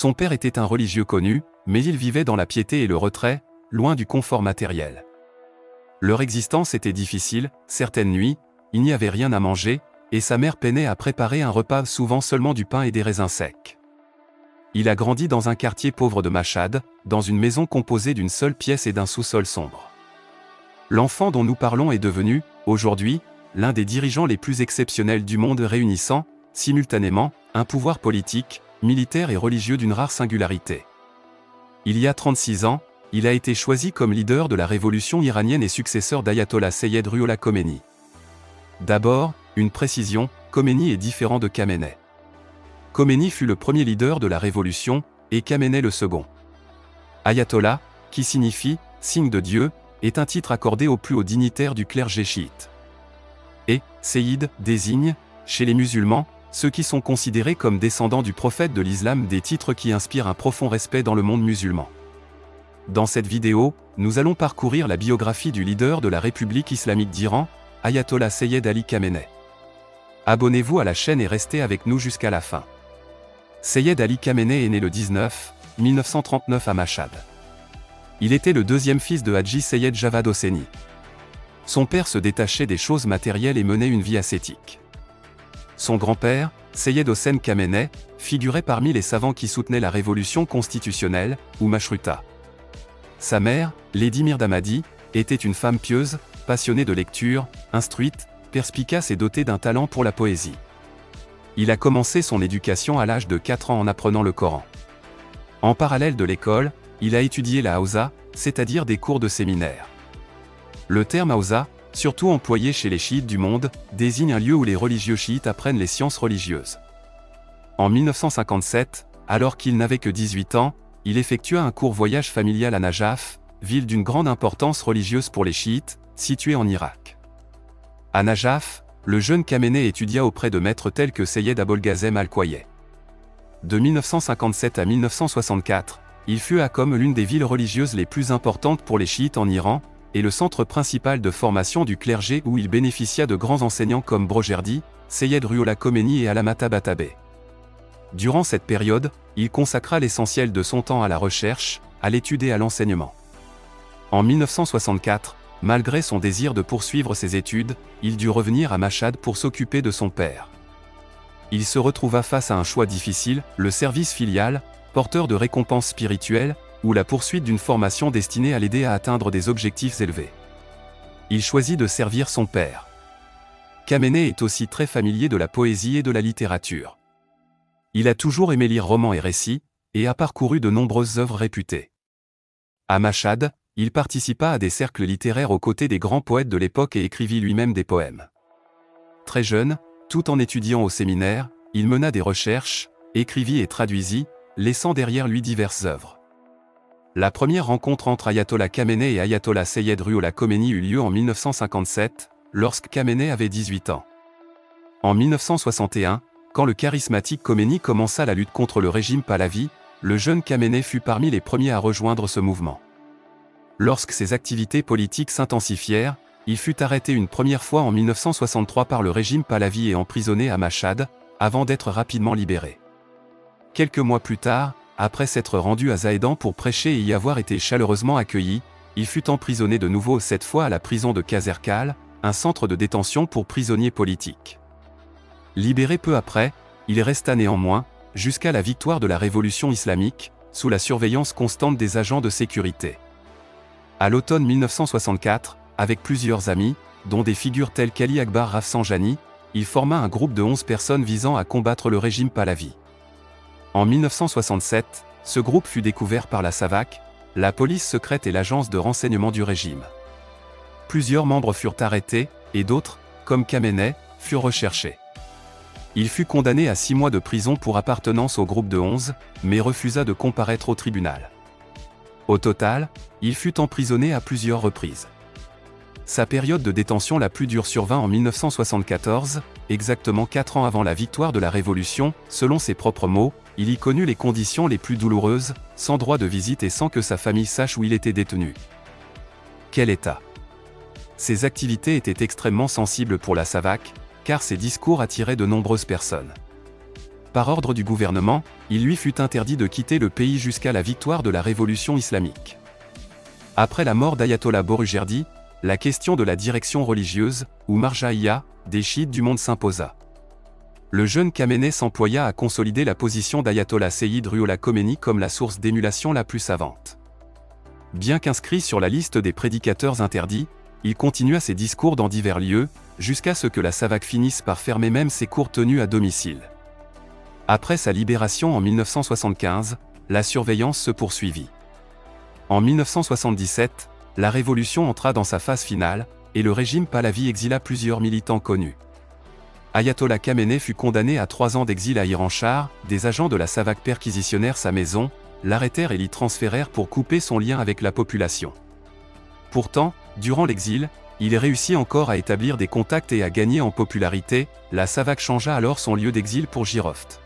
Son père était un religieux connu, mais il vivait dans la piété et le retrait, loin du confort matériel. Leur existence était difficile, certaines nuits, il n'y avait rien à manger, et sa mère peinait à préparer un repas souvent seulement du pain et des raisins secs. Il a grandi dans un quartier pauvre de Machhad, dans une maison composée d'une seule pièce et d'un sous-sol sombre. L'enfant dont nous parlons est devenu, aujourd'hui, l'un des dirigeants les plus exceptionnels du monde, réunissant, simultanément, un pouvoir politique, militaire et religieux d'une rare singularité. Il y a 36 ans, il a été choisi comme leader de la révolution iranienne et successeur d'Ayatollah Seyed Ruhollah Khomeini. D'abord, une précision, Khomeini est différent de Khamenei. Khomeini fut le premier leader de la révolution, et Khamenei le second. Ayatollah, qui signifie « signe de Dieu », est un titre accordé aux plus hauts dignitaires du clergé chiite. Et Seyid désigne, chez les musulmans, ceux qui sont considérés comme descendants du prophète de l'islam, des titres qui inspirent un profond respect dans le monde musulman. Dans cette vidéo, nous allons parcourir la biographie du leader de la République islamique d'Iran, Ayatollah Seyed Ali Khamenei. Abonnez-vous à la chaîne et restez avec nous jusqu'à la fin. Seyed Ali Khamenei est né le 1939 à Machhad. Il était le deuxième fils de Haji Seyed Javad Hosseini. Son père se détachait des choses matérielles et menait une vie ascétique. Son grand-père, Seyed Hossein Khamenei, figurait parmi les savants qui soutenaient la révolution constitutionnelle, ou Mashruta. Sa mère, Lady Mirdamadi, était une femme pieuse, passionnée de lecture, instruite, perspicace et dotée d'un talent pour la poésie. Il a commencé son éducation à l'âge de 4 ans en apprenant le Coran. En parallèle de l'école, il a étudié la Hausa, c'est-à-dire des cours de séminaire. Le terme Hausa, surtout employé chez les chiites du monde, désigne un lieu où les religieux chiites apprennent les sciences religieuses. En 1957, alors qu'il n'avait que 18 ans, il effectua un court voyage familial à Najaf, ville d'une grande importance religieuse pour les chiites, située en Irak. À Najaf, le jeune Khamenei étudia auprès de maîtres tels que Seyed Abolghazem al-Khwaye. De 1957 à 1964, il fut à comme l'une des villes religieuses les plus importantes pour les chiites en Iran, et le centre principal de formation du clergé où il bénéficia de grands enseignants comme Brojerdi, Seyed Ruhollah Khomeini et Allama Tabatabai. Durant cette période, il consacra l'essentiel de son temps à la recherche, à l'étude et à l'enseignement. En 1964, malgré son désir de poursuivre ses études, il dut revenir à Machhad pour s'occuper de son père. Il se retrouva face à un choix difficile, le service filial, porteur de récompenses spirituelles, ou la poursuite d'une formation destinée à l'aider à atteindre des objectifs élevés. Il choisit de servir son père. Khamenei est aussi très familier de la poésie et de la littérature. Il a toujours aimé lire romans et récits, et a parcouru de nombreuses œuvres réputées. À Machhad, il participa à des cercles littéraires aux côtés des grands poètes de l'époque et écrivit lui-même des poèmes. Très jeune, tout en étudiant au séminaire, il mena des recherches, écrivit et traduisit, laissant derrière lui diverses œuvres. La première rencontre entre Ayatollah Khamenei et Ayatollah Seyed Ruhollah Khomeini eut lieu en 1957, lorsque Khamenei avait 18 ans. En 1961, quand le charismatique Khomeini commença la lutte contre le régime Pahlavi, le jeune Khamenei fut parmi les premiers à rejoindre ce mouvement. Lorsque ses activités politiques s'intensifièrent, il fut arrêté une première fois en 1963 par le régime Pahlavi et emprisonné à Machhad, avant d'être rapidement libéré. Quelques mois plus tard, après s'être rendu à Zahedan pour prêcher et y avoir été chaleureusement accueilli, il fut emprisonné de nouveau cette fois à la prison de Kazerkal, un centre de détention pour prisonniers politiques. Libéré peu après, il resta néanmoins, jusqu'à la victoire de la révolution islamique, sous la surveillance constante des agents de sécurité. À l'automne 1964, avec plusieurs amis, dont des figures telles qu'Ali Akbar Rafsanjani, il forma un groupe de 11 personnes visant à combattre le régime Pahlavi. En 1967, ce groupe fut découvert par la SAVAK, la police secrète et l'agence de renseignement du régime. Plusieurs membres furent arrêtés, et d'autres, comme Khamenei, furent recherchés. Il fut condamné à 6 mois de prison pour appartenance au groupe de 11, mais refusa de comparaître au tribunal. Au total, il fut emprisonné à plusieurs reprises. Sa période de détention la plus dure survint en 1974, exactement 4 ans avant la victoire de la Révolution, selon ses propres mots, il y connut les conditions les plus douloureuses, sans droit de visite et sans que sa famille sache où il était détenu. Quel état! Ses activités étaient extrêmement sensibles pour la SAVAK, car ses discours attiraient de nombreuses personnes. Par ordre du gouvernement, il lui fut interdit de quitter le pays jusqu'à la victoire de la révolution islamique. Après la mort d'Ayatollah Borujerdi, la question de la direction religieuse, ou marjaïa, des chiites du monde s'imposa. Le jeune Khamenei s'employa à consolider la position d'Ayatollah Seyyid Ruhollah Khomeini comme la source d'émulation la plus savante. Bien qu'inscrit sur la liste des prédicateurs interdits, il continua ses discours dans divers lieux, jusqu'à ce que la SAVAK finisse par fermer même ses cours tenus à domicile. Après sa libération en 1975, la surveillance se poursuivit. En 1977, la révolution entra dans sa phase finale, et le régime Pahlavi exila plusieurs militants connus. Ayatollah Khamenei fut condamné à 3 ans d'exil à Iranshahr, des agents de la SAVAK perquisitionnèrent sa maison, l'arrêtèrent et l'y transférèrent pour couper son lien avec la population. Pourtant, durant l'exil, il réussit encore à établir des contacts et à gagner en popularité, la SAVAK changea alors son lieu d'exil pour Jiroft.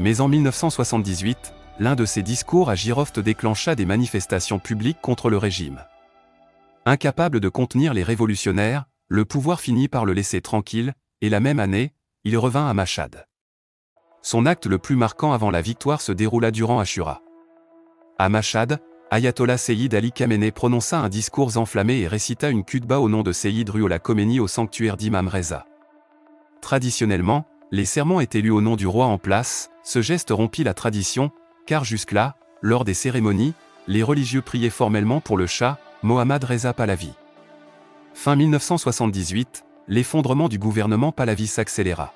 Mais en 1978, l'un de ses discours à Jiroft déclencha des manifestations publiques contre le régime. Incapable de contenir les révolutionnaires, le pouvoir finit par le laisser tranquille, et la même année, il revint à Mashhad. Son acte le plus marquant avant la victoire se déroula durant Ashura. À Mashhad, Ayatollah Seyyid Ali Khamenei prononça un discours enflammé et récita une khutba au nom de Seyyid Ruhollah Khomeini au sanctuaire d'Imam Reza. Traditionnellement, les sermons étaient lus au nom du roi en place, ce geste rompit la tradition, car jusque-là, lors des cérémonies, les religieux priaient formellement pour le Shah, Mohammad Reza Pahlavi. Fin 1978, l'effondrement du gouvernement Pahlavi s'accéléra.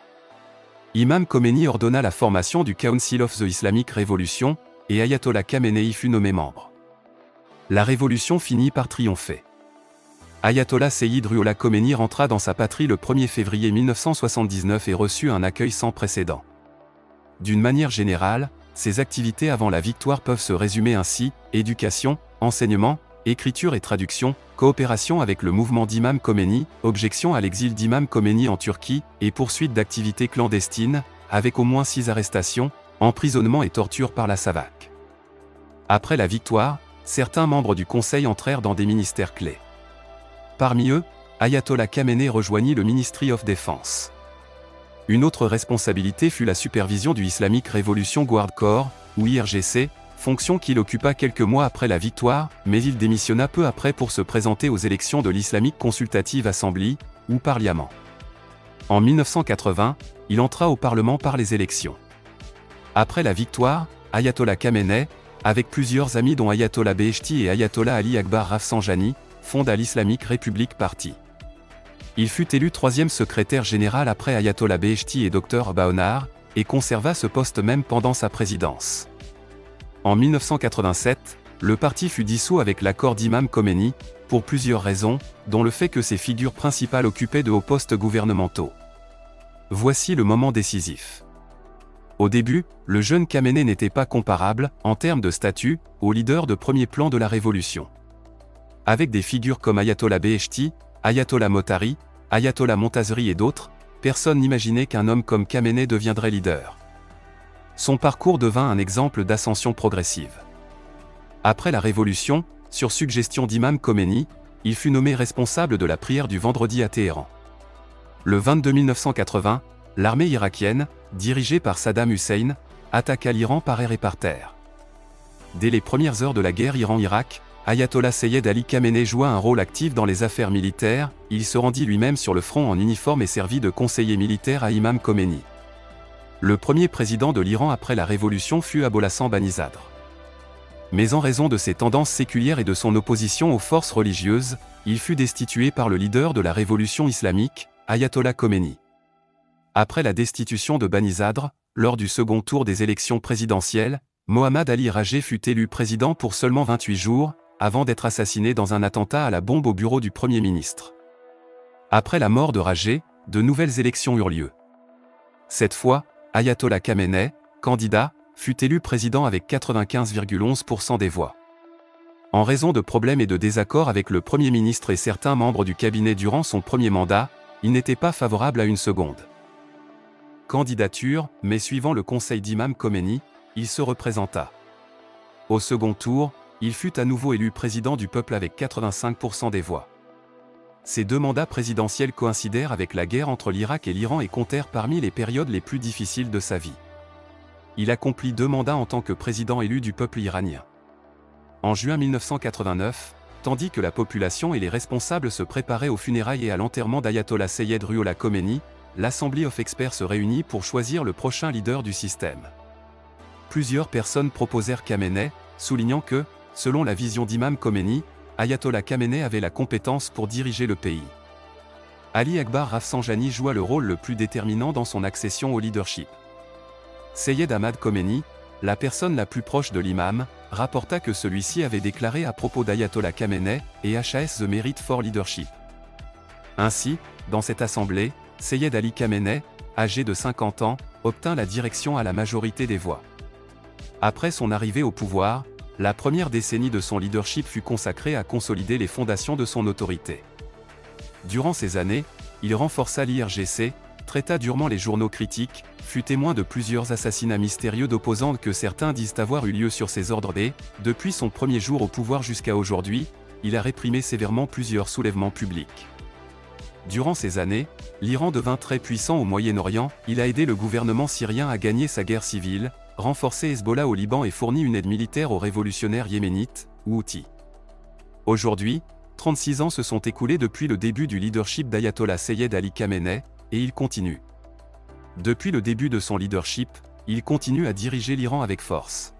Imam Khomeini ordonna la formation du Council of the Islamic Revolution, et Ayatollah Khamenei fut nommé membre. La révolution finit par triompher. Ayatollah Seyyid Ruhollah Khomeini rentra dans sa patrie le 1er février 1979 et reçut un accueil sans précédent. D'une manière générale, ses activités avant la victoire peuvent se résumer ainsi: éducation, enseignement, écriture et traduction, coopération avec le mouvement d'Imam Khomeini, objection à l'exil d'Imam Khomeini en Turquie, et poursuite d'activités clandestines, avec au moins 6 arrestations, emprisonnement et torture par la SAVAK. Après la victoire, certains membres du Conseil entrèrent dans des ministères clés. Parmi eux, Ayatollah Khamenei rejoignit le Ministry of Defense. Une autre responsabilité fut la supervision du Islamic Revolution Guard Corps, ou IRGC, fonction qu'il occupa quelques mois après la victoire, mais il démissionna peu après pour se présenter aux élections de l'Islamic Consultative Assembly, ou Parliament. En 1980, il entra au Parlement par les élections. Après la victoire, Ayatollah Khamenei, avec plusieurs amis dont Ayatollah Beheshti et Ayatollah Ali Akbar Rafsanjani, fonda l'Islamic Republic Party. Il fut élu 3e secrétaire général après Ayatollah Beheshti et Dr Bahonar, et conserva ce poste même pendant sa présidence. En 1987, le parti fut dissous avec l'accord d'Imam Khomeini, pour plusieurs raisons, dont le fait que ses figures principales occupaient de hauts postes gouvernementaux. Voici le moment décisif. Au début, le jeune Khamenei n'était pas comparable, en termes de statut, au leader de premier plan de la révolution. Avec des figures comme Ayatollah Beheshti, Ayatollah Motari, Ayatollah Montazeri et d'autres, personne n'imaginait qu'un homme comme Khamenei deviendrait leader. Son parcours devint un exemple d'ascension progressive. Après la Révolution, sur suggestion d'Imam Khomeini, il fut nommé responsable de la prière du vendredi à Téhéran. Le 22 1980, l'armée irakienne, dirigée par Saddam Hussein, attaqua l'Iran par air et par terre. Dès les premières heures de la guerre Iran-Irak, Ayatollah Seyyed Ali Khamenei joua un rôle actif dans les affaires militaires, il se rendit lui-même sur le front en uniforme et servit de conseiller militaire à Imam Khomeini. Le premier président de l'Iran après la révolution fut Abolhassan Banisadr. Mais en raison de ses tendances séculières et de son opposition aux forces religieuses, il fut destitué par le leader de la révolution islamique, Ayatollah Khomeini. Après la destitution de Banisadr, lors du second tour des élections présidentielles, Mohammad Ali Rajeh fut élu président pour seulement 28 jours, avant d'être assassiné dans un attentat à la bombe au bureau du Premier ministre. Après la mort de Rajeh, de nouvelles élections eurent lieu. Cette fois, Ayatollah Khamenei, candidat, fut élu président avec 95,11% des voix. En raison de problèmes et de désaccords avec le Premier ministre et certains membres du cabinet durant son premier mandat, il n'était pas favorable à une seconde candidature, mais suivant le conseil d'Imam Khomeini, il se représenta. Au second tour, il fut à nouveau élu président du peuple avec 85% des voix. Ces 2 mandats présidentiels coïncidèrent avec la guerre entre l'Irak et l'Iran et comptèrent parmi les périodes les plus difficiles de sa vie. il accomplit 2 mandats en tant que président élu du peuple iranien. En juin 1989, tandis que la population et les responsables se préparaient aux funérailles et à l'enterrement d'Ayatollah Seyed Ruhollah Khomeini, l'Assemblée of Experts se réunit pour choisir le prochain leader du système. Plusieurs personnes proposèrent Khamenei, soulignant que, selon la vision d'Imam Khomeini, Ayatollah Khamenei avait la compétence pour diriger le pays. Ali Akbar Rafsanjani joua le rôle le plus déterminant dans son accession au leadership. Seyed Ahmad Khomeini, la personne la plus proche de l'imam, rapporta que celui-ci avait déclaré à propos d'Ayatollah Khamenei et HAS the Merit for Leadership. Ainsi, dans cette assemblée, Seyed Ali Khamenei, âgé de 50 ans, obtint la direction à la majorité des voix. Après son arrivée au pouvoir, la première décennie de son leadership fut consacrée à consolider les fondations de son autorité. Durant ces années, il renforça l'IRGC, traita durement les journaux critiques, fut témoin de plusieurs assassinats mystérieux d'opposants que certains disent avoir eu lieu sur ses ordres et, depuis son premier jour au pouvoir jusqu'à aujourd'hui, il a réprimé sévèrement plusieurs soulèvements publics. Durant ces années, l'Iran devint très puissant au Moyen-Orient, il a aidé le gouvernement syrien à gagner sa guerre civile, renforcé Hezbollah au Liban et fourni une aide militaire aux révolutionnaires yéménites, ou Houthis. Aujourd'hui, 36 ans se sont écoulés depuis le début du leadership d'Ayatollah Seyed Ali Khamenei, et il continue. Depuis le début de son leadership, il continue à diriger l'Iran avec force.